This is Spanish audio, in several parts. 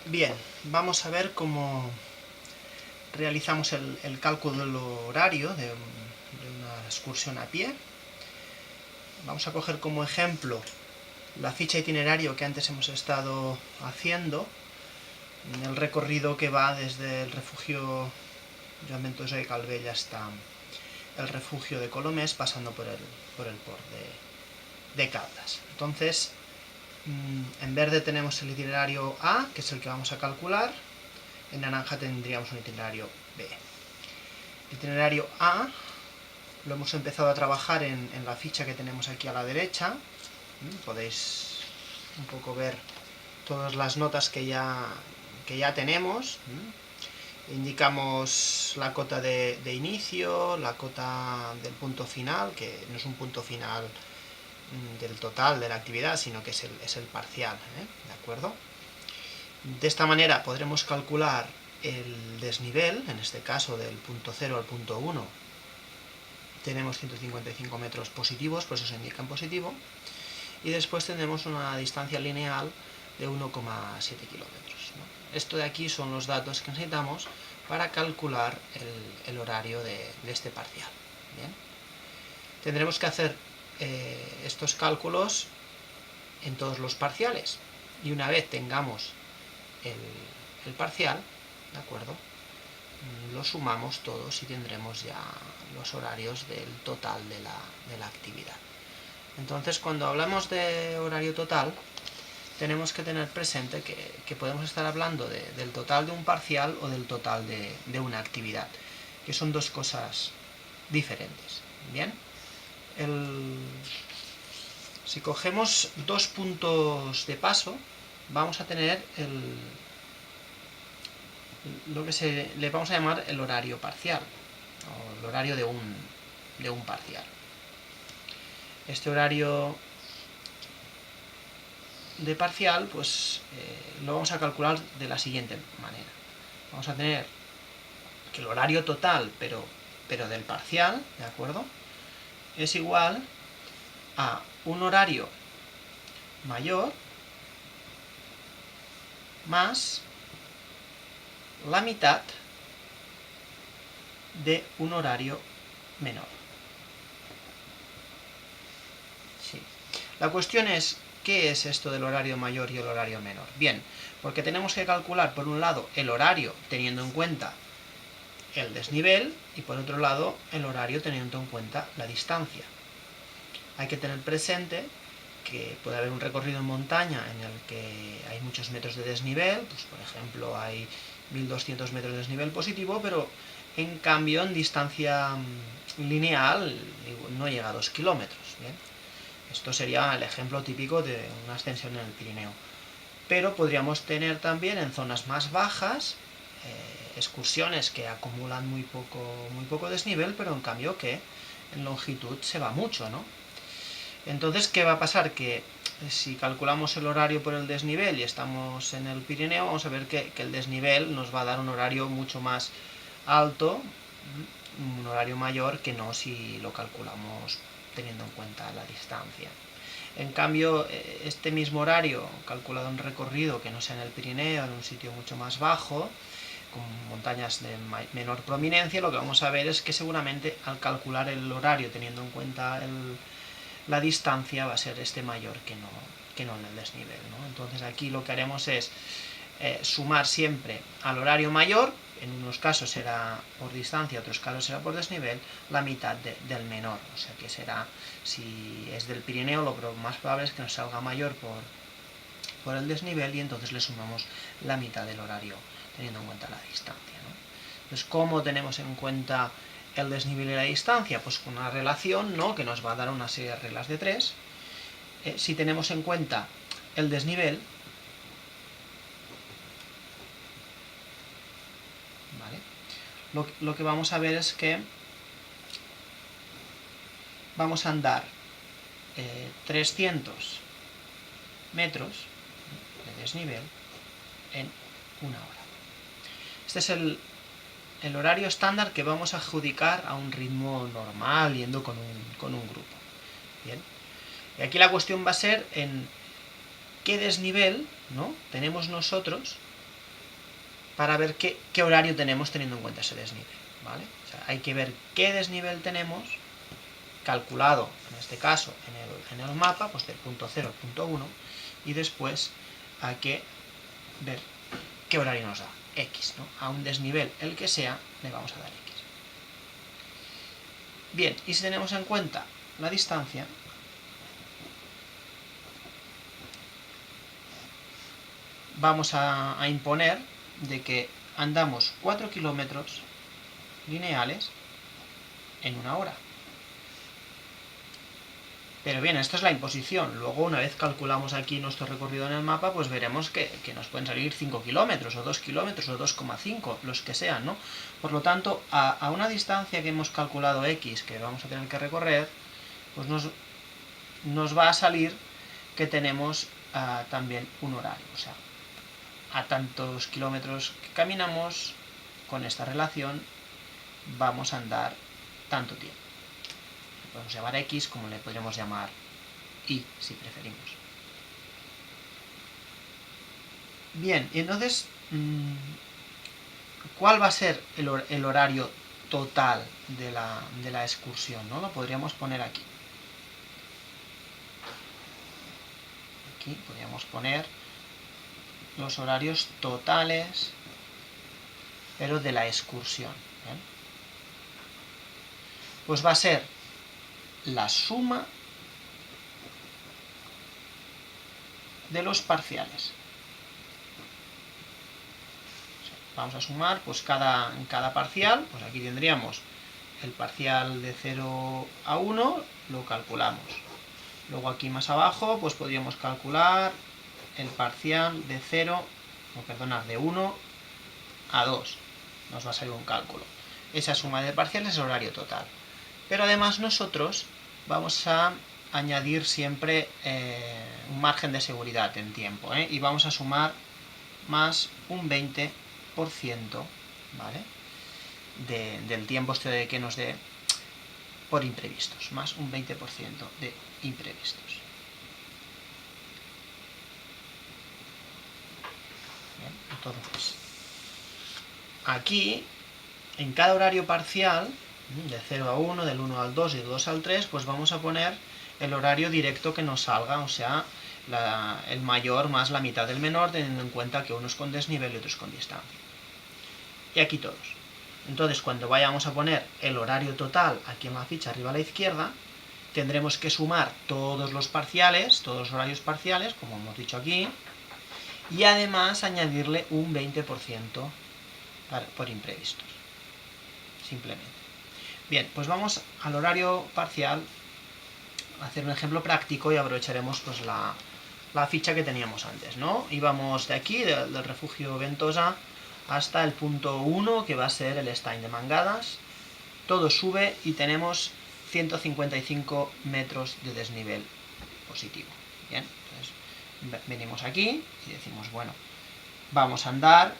Bien, vamos a ver cómo realizamos el cálculo del horario de una excursión a pie. Vamos a coger como ejemplo la ficha itinerario que antes hemos estado haciendo, en el recorrido que va desde el refugio Joan Ventosa de Calvell hasta el refugio de Colomés, pasando por el port de Caldas. Entonces, en verde tenemos el itinerario A, que es el que vamos a calcular. En naranja tendríamos un itinerario B. El itinerario A lo hemos empezado a trabajar en la ficha que tenemos aquí a la derecha. Podéis un poco ver todas las notas que ya tenemos. Indicamos la cota de inicio, la cota del punto final, que no es un punto final del total de la actividad, sino que es el parcial, ¿de acuerdo? De esta manera podremos calcular el desnivel, en este caso del punto 0 al punto 1, tenemos 155 metros positivos, por eso se indica en positivo, y después tendremos una distancia lineal de 1,7 kilómetros, ¿no? Esto de aquí son los datos que necesitamos para calcular el horario de este parcial. Bien. Tendremos que hacer estos cálculos en todos los parciales, y una vez tengamos el parcial, ¿de acuerdo?, lo sumamos todos y tendremos ya los horarios del total de la actividad. Entonces, cuando hablamos de horario total, tenemos que tener presente que podemos estar hablando del total de un parcial o del total de una actividad, que son dos cosas diferentes. Bien, si cogemos dos puntos de paso, vamos a tener lo que le vamos a llamar el horario parcial, o el horario de un parcial. Este horario de parcial, pues lo vamos a calcular de la siguiente manera. Vamos a tener que el horario total, pero del parcial, ¿de acuerdo?, es igual a un horario mayor más la mitad de un horario menor. Sí. La cuestión es, ¿qué es esto del horario mayor y el horario menor? Bien, porque tenemos que calcular, por un lado, el horario teniendo en cuenta el desnivel, y por otro lado, el horario teniendo en cuenta la distancia. Hay que tener presente que puede haber un recorrido en montaña en el que hay muchos metros de desnivel, pues por ejemplo hay 1200 metros de desnivel positivo, pero en cambio en distancia lineal no llega a 2 kilómetros. ¿Bien? Esto sería el ejemplo típico de una ascensión en el Pirineo. Pero podríamos tener también en zonas más bajas excursiones que acumulan muy poco desnivel, pero en cambio que en longitud se va mucho, ¿no? Entonces, ¿qué va a pasar? Que si calculamos el horario por el desnivel y estamos en el Pirineo, vamos a ver que el desnivel nos va a dar un horario mucho más alto, un horario mayor que no si lo calculamos teniendo en cuenta la distancia. En cambio, este mismo horario, calculado en recorrido que no sea en el Pirineo, en un sitio mucho más bajo, con montañas de menor prominencia, lo que vamos a ver es que seguramente al calcular el horario teniendo en cuenta la distancia va a ser mayor que no en el desnivel, ¿no? Entonces aquí lo que haremos es sumar siempre al horario mayor, en unos casos será por distancia, en otros casos será por desnivel, la mitad del menor. O sea que será, si es del Pirineo, lo más probable es que nos salga mayor por el desnivel, y entonces le sumamos la mitad del horario teniendo en cuenta la distancia, ¿no? Entonces, ¿cómo tenemos en cuenta el desnivel y la distancia? Pues con una relación, ¿no?, que nos va a dar una serie de reglas de 3. Si tenemos en cuenta el desnivel, ¿vale?, lo que vamos a ver es que vamos a andar 300 metros de desnivel en una hora. Este es el horario estándar que vamos a adjudicar a un ritmo normal yendo con un grupo. Bien. Y aquí la cuestión va a ser en qué desnivel, ¿no?, tenemos nosotros para ver qué horario tenemos teniendo en cuenta ese desnivel, ¿vale? O sea, hay que ver qué desnivel tenemos calculado, en este caso, en el mapa, pues del punto 0 al punto 1, y después hay que ver qué horario nos da, x, ¿no? A un desnivel, el que sea, le vamos a dar x. Bien, y si tenemos en cuenta la distancia, vamos a imponer de que andamos 4 kilómetros lineales en una hora. Pero bien, esto es la imposición. Luego, una vez calculamos aquí nuestro recorrido en el mapa, pues veremos que nos pueden salir 5 kilómetros, o 2 kilómetros, o 2,5, los que sean, ¿no? Por lo tanto, a una distancia que hemos calculado x, que vamos a tener que recorrer, pues nos va a salir que tenemos también un horario. O sea, a tantos kilómetros que caminamos, con esta relación, vamos a andar tanto tiempo. Le podemos llamar x, como le podríamos llamar y, si preferimos. Bien, y entonces, ¿cuál va a ser el horario total de la excursión, ¿no? Lo podríamos poner aquí. Aquí podríamos poner los horarios totales, pero de la excursión, ¿bien? Pues va a ser la suma de los parciales. Vamos a sumar, pues en cada parcial, pues aquí tendríamos el parcial de 0 a 1, lo calculamos. Luego aquí más abajo, pues podríamos calcular el parcial de 1 a 2. Nos va a salir un cálculo. Esa suma de parciales es el horario total. Pero además nosotros vamos a añadir siempre un margen de seguridad en tiempo, y vamos a sumar más un 20%, ¿vale? Del tiempo que nos dé por imprevistos, más un 20% de imprevistos. Bien, entonces, aquí, en cada horario parcial, de 0 a 1, del 1 al 2 y del 2 al 3, pues vamos a poner el horario directo que nos salga, o sea, el mayor más la mitad del menor, teniendo en cuenta que uno es con desnivel y otro es con distancia. Y aquí todos. Entonces, cuando vayamos a poner el horario total aquí en la ficha arriba a la izquierda, tendremos que sumar todos los parciales, todos los horarios parciales, como hemos dicho aquí, y además añadirle un 20% por imprevistos. Simplemente. Bien, pues vamos al horario parcial, a hacer un ejemplo práctico y aprovecharemos pues la ficha que teníamos antes, ¿no? Íbamos de aquí, del refugio Ventosa, hasta el punto 1, que va a ser el Stein de Mangadas. Todo sube y tenemos 155 metros de desnivel positivo. Bien, entonces venimos aquí y decimos, bueno, vamos a andar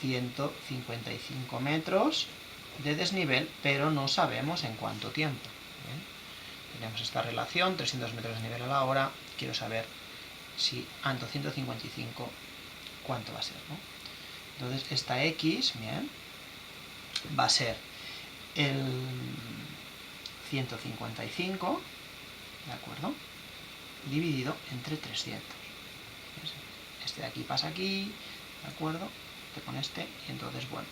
155 metros de desnivel, pero no sabemos en cuánto tiempo. Bien, tenemos esta relación, 300 metros de desnivel a la hora, quiero saber si ando 155, cuánto va a ser, ¿no? Entonces esta x, bien, va a ser el 155, ¿de acuerdo?, dividido entre 300. Este de aquí pasa aquí, ¿de acuerdo?, con este, y entonces, bueno,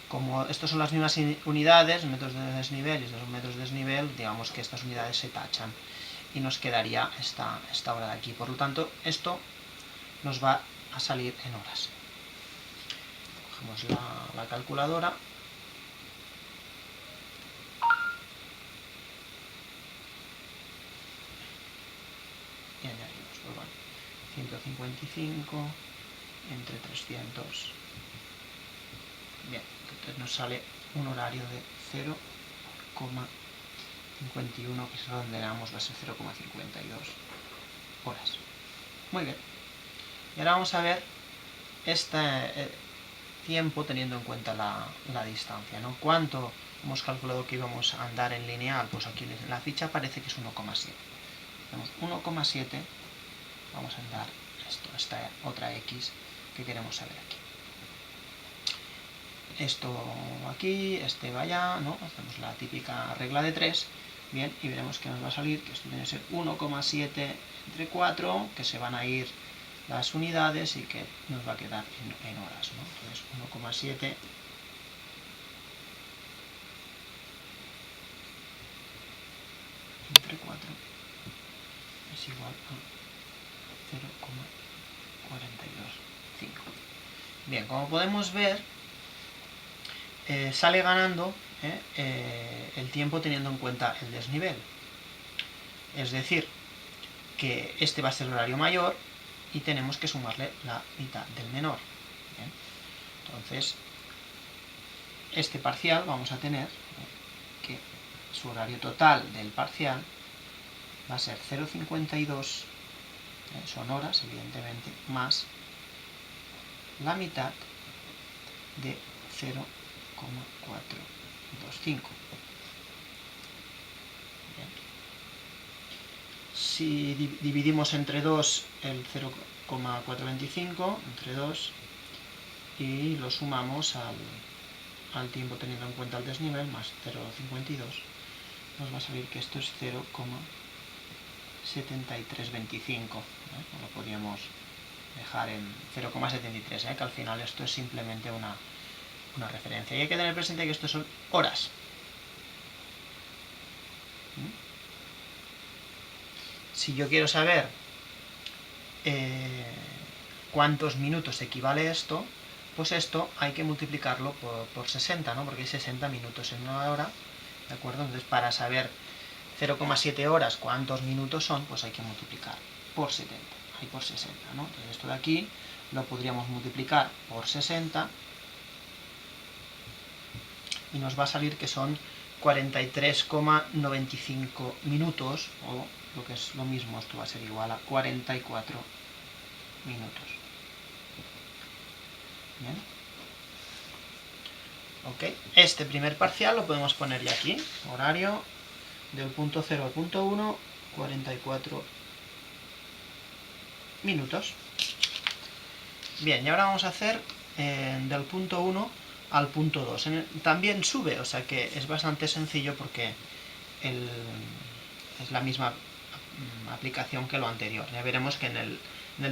como estas son las mismas unidades, metros de desnivel y estos son metros de desnivel, digamos que estas unidades se tachan y nos quedaría esta hora de aquí. Por lo tanto, esto nos va a salir en horas. Cogemos la calculadora. Y añadimos, pues bueno, 155 entre 300. Bien, entonces nos sale un horario de 0,51, que si redondeamos va a ser 0,52 horas. Muy bien. Y ahora vamos a ver este tiempo teniendo en cuenta la distancia, ¿no? ¿Cuánto hemos calculado que íbamos a andar en lineal? Pues aquí en la ficha parece que es 1,7. Tenemos 1,7, vamos a andar esta otra x, que queremos saber aquí. Esto aquí, este va allá, ¿no? Hacemos la típica regla de 3, bien, y veremos que nos va a salir que esto tiene que ser 1,7 entre 4, que se van a ir las unidades y que nos va a quedar en horas, ¿no? Entonces 1,7 entre 4 es igual a 0,425. Bien, como podemos ver, sale ganando el tiempo teniendo en cuenta el desnivel. Es decir, que este va a ser el horario mayor y tenemos que sumarle la mitad del menor. Bien. Entonces, este parcial vamos a tener que su horario total del parcial va a ser 0,52, son horas, evidentemente, más la mitad de 0,425. Si dividimos entre 2 el 0,425, entre 2, y lo sumamos al tiempo teniendo en cuenta el desnivel, más 0,52, nos va a salir que esto es 0,7325. Lo podríamos dejar en 0,73, que al final esto es simplemente una referencia. Y hay que tener presente que esto son horas. Si yo quiero saber cuántos minutos equivale esto, pues esto hay que multiplicarlo por 60, ¿no? Porque hay 60 minutos en una hora, ¿de acuerdo? Entonces, para saber 0,7 horas cuántos minutos son, pues hay que multiplicar por 70, hay por 60, ¿no? Entonces, esto de aquí lo podríamos multiplicar por 60 y nos va a salir que son 43,95 minutos, o lo que es lo mismo, esto va a ser igual a 44 minutos. Bien. Ok, este primer parcial lo podemos poner ya aquí, horario del punto 0 al punto 1, 44 minutos. Bien, y ahora vamos a hacer del punto 1 al punto 2. También sube, o sea que es bastante sencillo porque es la misma aplicación que lo anterior. Ya veremos que en el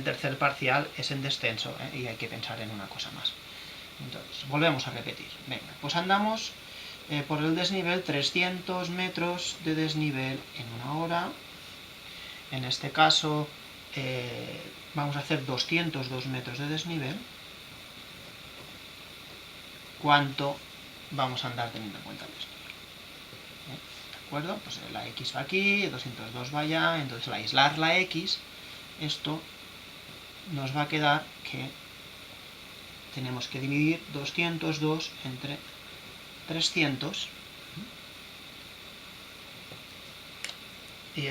tercer parcial es en descenso, y hay que pensar en una cosa más. Entonces, volvemos a repetir. Venga, pues andamos por el desnivel 300 metros de desnivel en una hora. En este caso vamos a hacer 202 metros de desnivel. ¿Cuánto vamos a andar teniendo en cuenta el desnivel? ¿De acuerdo? Pues la x va aquí, 202 va allá, entonces al aislar la x, esto nos va a quedar que tenemos que dividir 202 entre 300, y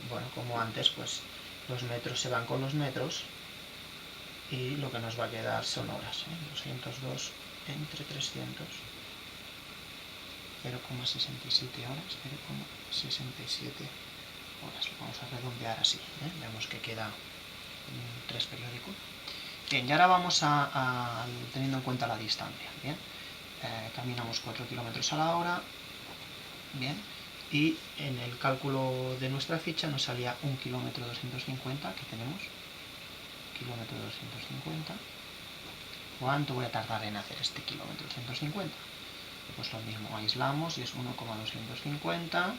bueno, como antes, pues los metros se van con los metros y lo que nos va a quedar son horas. 202 entre 300, 0,67 horas, 0,67 horas. Lo vamos a redondear así, vemos que queda 3 periódico. Bien, y ahora vamos teniendo en cuenta la distancia. Bien, caminamos 4 km a la hora. Bien, y en el cálculo de nuestra ficha nos salía 1 km 250, que tenemos, kilómetro 250. ¿Cuánto voy a tardar en hacer este kilómetro 250? Pues lo mismo, aislamos y es 1,250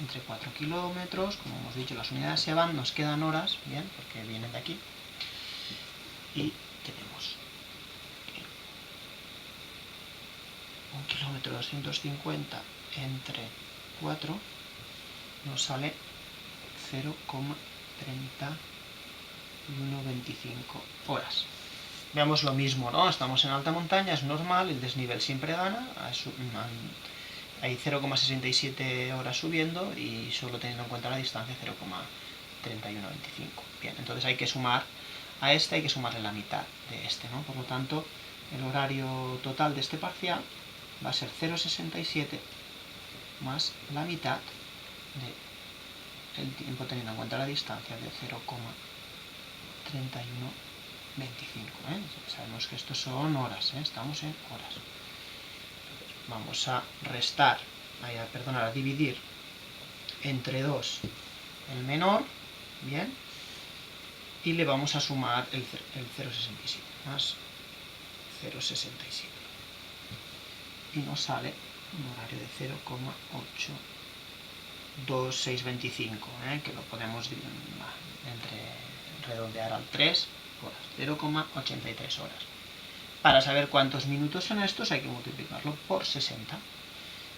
entre 4 kilómetros. Como hemos dicho, las unidades se van, nos quedan horas, bien, porque vienen de aquí. Y tenemos 1 km 250 entre 4 nos sale 0,3125 horas. Veamos lo mismo, ¿no? Estamos en alta montaña, es normal, el desnivel siempre gana, hay 0,67 horas subiendo y solo teniendo en cuenta la distancia 0,3125. Bien, entonces hay que sumar a este, hay que sumarle la mitad de este, ¿no? Por lo tanto, el horario total de este parcial va a ser 0,67 más la mitad del tiempo teniendo en cuenta la distancia de 0,3125. 31,25. Sabemos que estos son horas, estamos en horas. Vamos a restar, a dividir entre 2 el menor, bien, y le vamos a sumar el 0,67, más 0,67. Y nos sale un horario de 0,82625, que lo podemos redondear al 3 horas, 0,83 horas. Para saber cuántos minutos son estos hay que multiplicarlo por 60,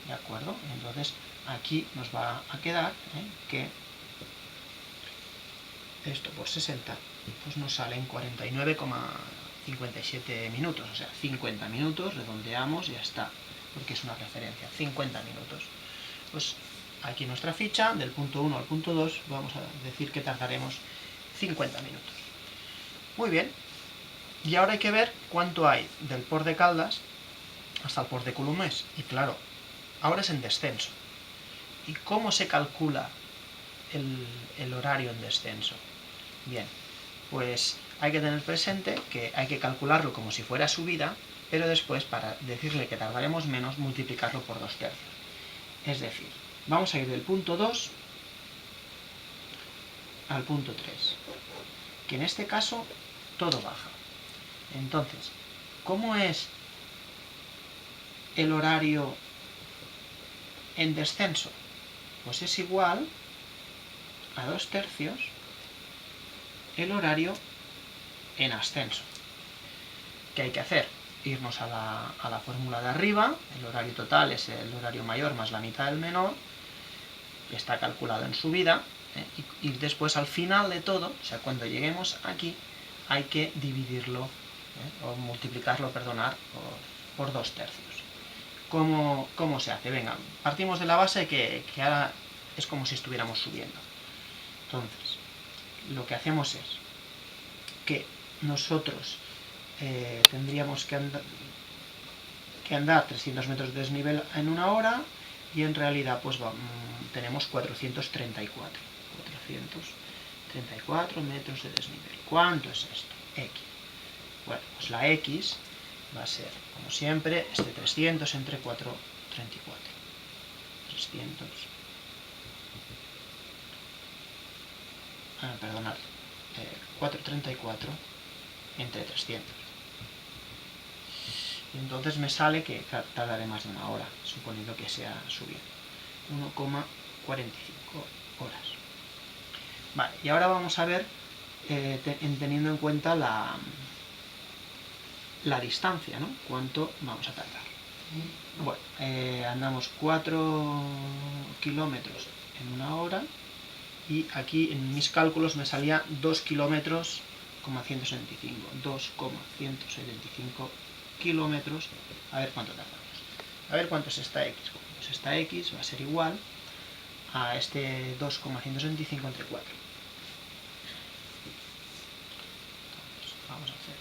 ¿de acuerdo? Entonces aquí nos va a quedar que esto por 60 pues nos sale en 49,57 minutos, o sea, 50 minutos, redondeamos y ya está, porque es una referencia, 50 minutos. Pues aquí nuestra ficha, del punto 1 al punto 2, vamos a decir que tardaremos 50 minutos. Muy bien, y ahora hay que ver cuánto hay del Port de Caldas hasta el Port de Colomers. Y claro, ahora es en descenso. ¿Y cómo se calcula el horario en descenso? Bien, pues hay que tener presente que hay que calcularlo como si fuera subida, pero después, para decirle que tardaremos menos, multiplicarlo por 2/3. Es decir, vamos a ir del punto 2 al punto 3, que en este caso todo baja. Entonces, ¿cómo es el horario en descenso? Pues es igual a 2/3 el horario en ascenso. ¿Qué hay que hacer? Irnos a la fórmula de arriba, el horario total es el horario mayor más la mitad del menor, que está calculado en subida, y después al final de todo, o sea, cuando lleguemos aquí, hay que dividirlo, o multiplicarlo, por 2/3. ¿Cómo se hace? Venga, partimos de la base que ahora es como si estuviéramos subiendo. Entonces, lo que hacemos es que nosotros tendríamos que andar 300 metros de desnivel en una hora, y en realidad pues tenemos 434 metros de desnivel. ¿Cuánto es esto? X. Bueno, pues la X va a ser, como siempre, 300 entre 434. 434 entre 300. Y entonces me sale que tardaré más de una hora, suponiendo que sea subir. 1,45 horas. Vale, y ahora vamos a ver, teniendo en cuenta la distancia, ¿no? ¿Cuánto vamos a tardar? Bueno, andamos 4 kilómetros en una hora, y aquí en mis cálculos me salía 2 kilómetros, 2,175 kilómetros. A ver cuánto tardamos. A ver cuánto es esta X. Pues esta X va a ser igual a este 2,175 entre 4. Entonces, vamos a hacer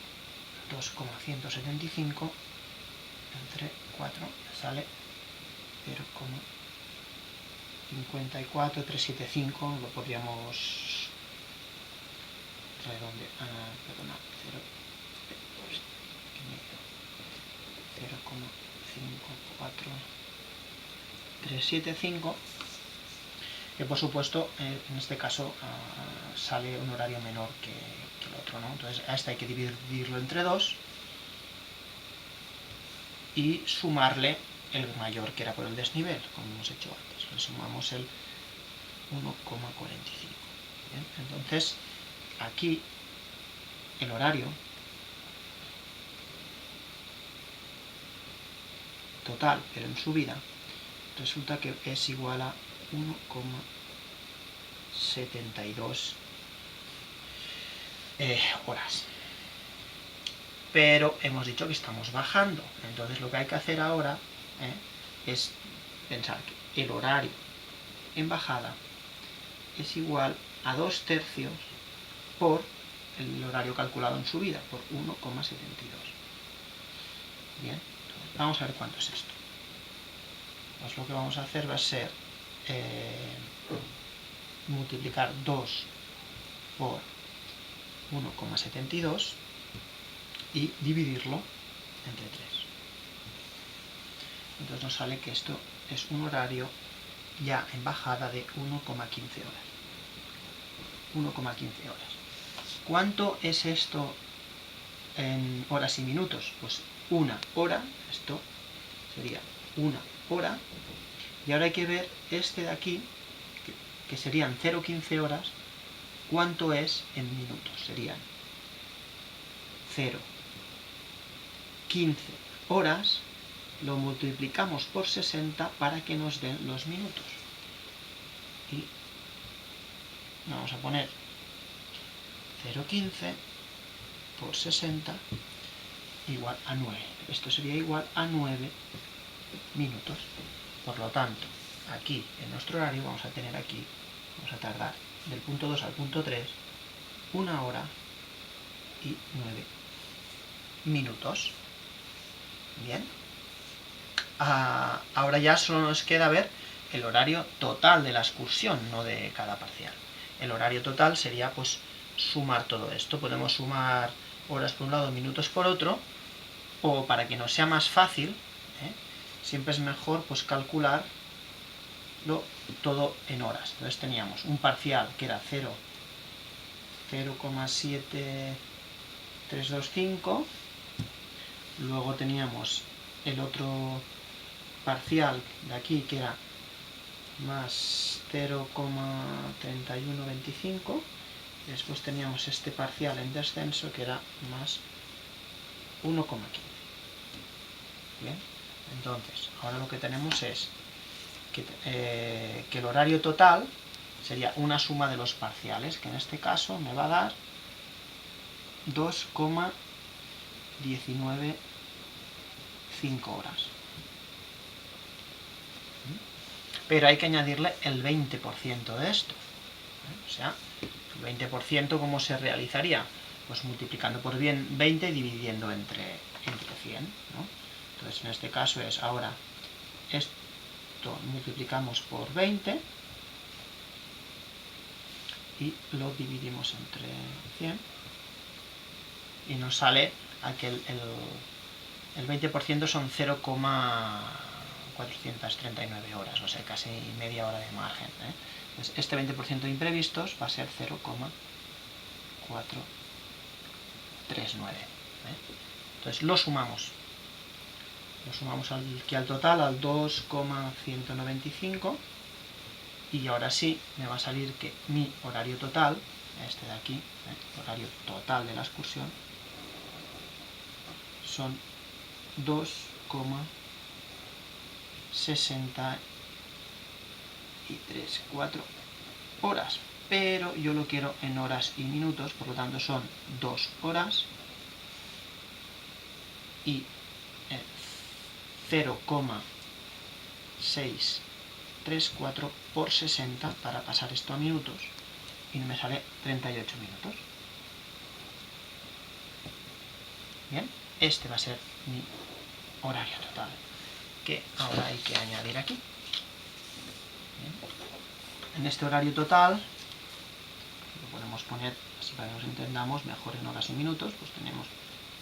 2,175 entre 4, sale 0,54375, lo podríamos redondear, 0,54375, que por supuesto en este caso sale un horario menor que el otro, ¿no? Entonces a este hay que dividirlo entre 2 y sumarle el mayor, que era por el desnivel, como hemos hecho antes. Le sumamos el 1,45. Entonces aquí el horario total, pero en subida, resulta que es igual a 1,72 horas. Pero hemos dicho que estamos bajando, entonces lo que hay que hacer ahora es pensar que el horario en bajada es igual a 2/3 por el horario calculado en subida, por 1,72. Bien, entonces vamos a ver cuánto es esto. Pues lo que vamos a hacer va a ser multiplicar 2 por 1,72 y dividirlo entre 3. Entonces nos sale que esto es un horario ya en bajada de 1,15 horas. 1,15 horas. ¿Cuánto es esto en horas y minutos? Pues una hora, esto sería una hora, y ahora hay que ver este de aquí, que serían 0,15 horas, ¿cuánto es en minutos? Serían 0,15 horas, lo multiplicamos por 60 para que nos den los minutos. Y vamos a poner 0,15 por 60 igual a 9. Esto sería igual a 9 minutos. Por lo tanto, aquí en nuestro horario vamos a tener aquí, vamos a tardar del punto 2 al punto 3, 1 hora y 9 minutos. Bien. Ahora ya solo nos queda ver el horario total de la excursión, no de cada parcial. El horario total sería pues sumar todo esto. Podemos sumar horas por un lado, minutos por otro, o para que nos sea más fácil, siempre es mejor pues calcularlo todo en horas. Entonces teníamos un parcial que era 0,7325, luego teníamos el otro parcial de aquí que era más 0,3125, y después teníamos este parcial en descenso que era más 1,15. Bien, entonces ahora lo que tenemos es que el horario total sería una suma de los parciales, que en este caso me va a dar 2,195 horas. Pero hay que añadirle el 20% de esto. O sea, el 20% ¿cómo se realizaría? Pues multiplicando por 20 y dividiendo entre 100, ¿no? Entonces en este caso es ahora esto multiplicamos por 20 y lo dividimos entre 100 y nos sale a que el 20% son 0,439 horas, o sea, casi media hora de margen. Entonces, este 20% de imprevistos va a ser 0,439. Entonces lo sumamos aquí al total, al 2,195, y ahora sí me va a salir que mi horario total, este de aquí, horario total de la excursión, son 2,634 horas, pero yo lo quiero en horas y minutos, por lo tanto son 2 horas y 0,634 por 60 para pasar esto a minutos, y me sale 38 minutos. Bien, este va a ser mi horario total, que ahora hay que añadir aquí. Bien. En este horario total, lo podemos poner así para que nos entendamos mejor en horas y minutos, pues tenemos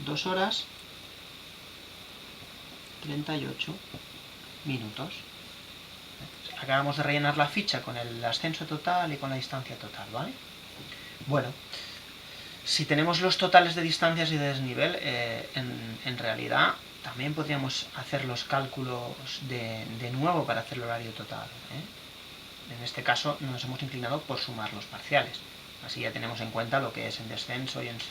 2 horas, 38 minutos. Acabamos de rellenar la ficha con el ascenso total y con la distancia total, ¿vale? Bueno, si tenemos los totales de distancias y de desnivel, en realidad también podríamos hacer los cálculos de nuevo para hacer el horario total. En este caso nos hemos inclinado por sumar los parciales. Así ya tenemos en cuenta lo que es en descenso y en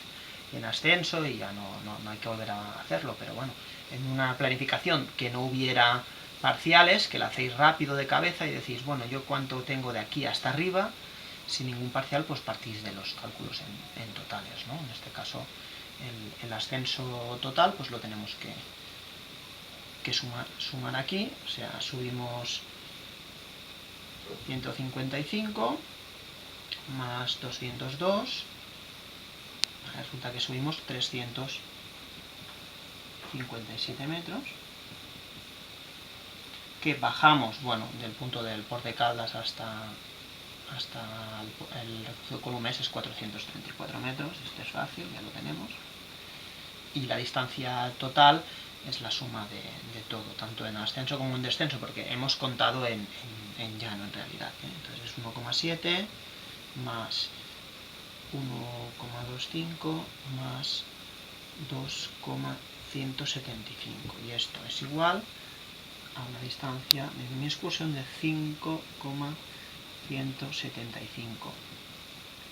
ascenso, y ya no hay que volver a hacerlo. Pero bueno, en una planificación que no hubiera parciales, que la hacéis rápido de cabeza y decís, bueno, yo cuánto tengo de aquí hasta arriba, sin ningún parcial, pues partís de los cálculos en totales, ¿no? En este caso, el ascenso total, pues lo tenemos que sumar aquí, o sea, subimos 155 más 202, resulta que subimos 357 metros, que bajamos, bueno, del punto del Port de Caldas hasta hasta el refucio de Colomés es 434 metros, este es fácil, ya lo tenemos. Y la distancia total es la suma de todo, tanto en ascenso como en descenso, porque hemos contado en llano en realidad, ¿eh? Entonces es 1,7 más 1,25 más 2,175, y esto es igual a una distancia de mi excursión de 5,175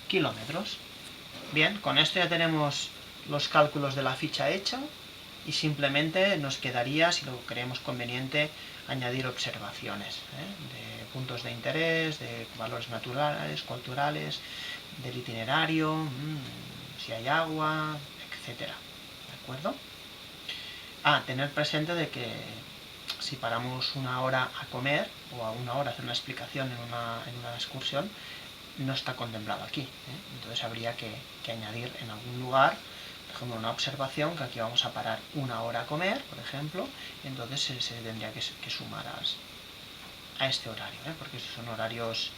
kilómetros. Bien, con esto ya tenemos los cálculos de la ficha hecha y simplemente nos quedaría, si lo creemos conveniente, añadir observaciones, de puntos de interés, de valores naturales, culturales, del itinerario, si hay agua, etcétera. ¿De acuerdo? Tener presente de que si paramos una hora a comer o a una hora a hacer una explicación en una excursión, no está contemplado aquí, ¿eh? Entonces habría que añadir en algún lugar, por ejemplo, una observación que aquí vamos a parar una hora a comer, por ejemplo, y entonces se tendría que sumar a este horario, ¿eh? Porque si son horarios,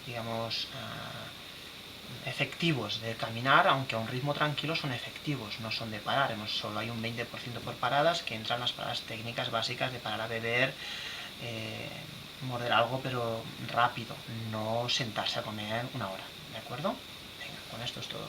digamos, efectivos de caminar, aunque a un ritmo tranquilo son efectivos, no son de parar, solo hay un 20% por paradas, que entran las paradas técnicas básicas de parar a beber, morder algo pero rápido, no sentarse a comer una hora, ¿de acuerdo? Venga, con esto es todo.